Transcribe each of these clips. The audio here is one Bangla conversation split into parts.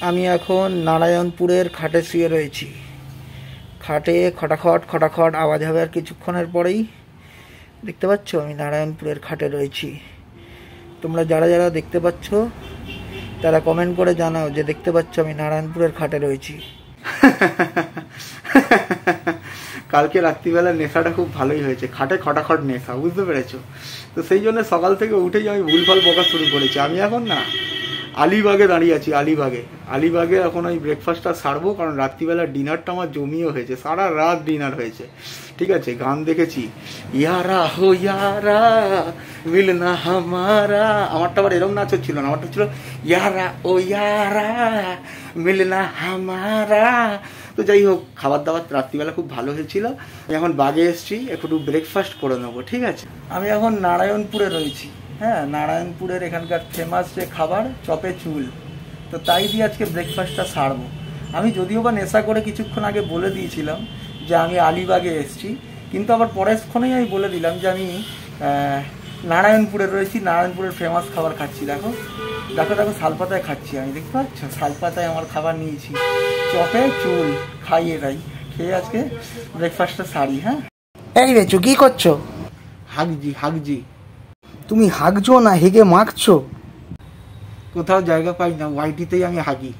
আমি এখন নারায়ণপুরের খাটে শুয়ে রয়েছি। খাটে খটাখট খটাখট আওয়াজ হবে আর কিছুক্ষণের পরেই। দেখতে পাচ্ছ আমি নারায়ণপুরের খাটে রয়েছি। তোমরা যারা যারা দেখতে পাচ্ছ তারা কমেন্ট করে জানাও যে দেখতে পাচ্ছ আমি নারায়ণপুরের খাটে রয়েছি। কালকে রাত্রিবেলা নেশাটা খুব ভালোই হয়েছে, খাটে খটাখট নেশা, বুঝতে পেরেছো? তো সেই জন্য সকাল থেকে উঠেই আমি ভুলভাল বকা শুরু করেছি। আমি এখন না আলিবাগে দাঁড়িয়ে আছি, আলিবাগে এখন ওই ব্রেকফাস্টটা সারবো, কারণ রাত্রিবেলা ডিনারটা আমার জমিও হয়েছে, সারা রাত ডিনার হয়েছে। ঠিক আছে, গান দেখেছি, ইয়ারা হো ইয়ারা মিলনা হামারা। আমারটা আবার এরকম নাচ হচ্ছিল না, আমারটা ছিল ইয়ারা ও ইয়ারা মিলনা হামারা। তো যাই হোক, খাবার দাবার রাত্রিবেলা খুব ভালো হয়েছিল। আমি এখন বাগে এসছি, একটু ব্রেকফাস্ট করে নেবো। ঠিক আছে, আমি এখন নারায়ণপুরে রয়েছি। হ্যাঁ, নারায়ণপুরের এখানকার ফেমাস যে খাবার চপে চুল, তো তাই দিয়ে আজকে ব্রেকফাস্টটা সারবো। আমি যদিও বা নেশা করে কিছুক্ষণ আগে বলে দিয়েছিলাম যে আমি আলিবাগে এসছি, কিন্তু আবার পরেরক্ষণেই আমি বলে দিলাম যে আমি নারায়ণপুরে রয়েছি, নারায়ণপুরের ফেমাস খাবার খাচ্ছি। দেখো দেখো দেখো, শালপাতায় খাচ্ছি আমি, দেখতে পাচ্ছ? শালপাতায় আমার খাবার নিয়েছি, চপে চুল খাইয়ে তাই খেয়ে আজকে ব্রেকফাস্টটা সারি। হ্যাঁ, এই বেচু কি করছো? হাগজি। তুমি হাগছো না হেগে মাখছো? কোথাও জায়গা পাই না, ওয়াইটিতেই আমি হাগি।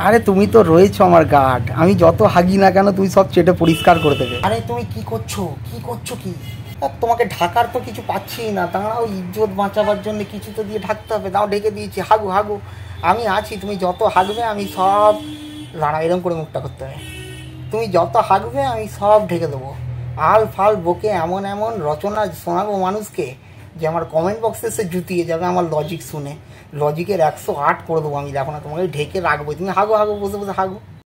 আরে তুমি তো রয়েছো আমার গার্ড, আমি যত হাগি না কেন তুমি সব চেটে পরিষ্কার করে দেবে। আরে তুমি কি করছো কি? তোমাকে ঢাকার তো কিছু পাচ্ছি না, দাঁড়াও, ইজ্জত বাঁচাবার জন্য কিছু তো দিয়ে ঢাকতে হবে। দাও, ঢেকে দিয়েছি, হাগু আমি আছি, তুমি যত হাগবে আমি সব, দাঁড়াও এরকম করে মুখটা করতে হবে, তুমি যত হাগবে আমি সব ঢেকে দেবো। আল ফাল বকে এমন এমন রচনা শোনাবো মানুষকে যে আমার কমেন্ট বক্সে এসে জুতিয়ে যাবে আমার লজিক শুনে। লজিকের 108 করে দেবো আমি, দেখো না, তোমাকে ঢেকে রাখবো, তুমি হাগো বসে বসে হাগো।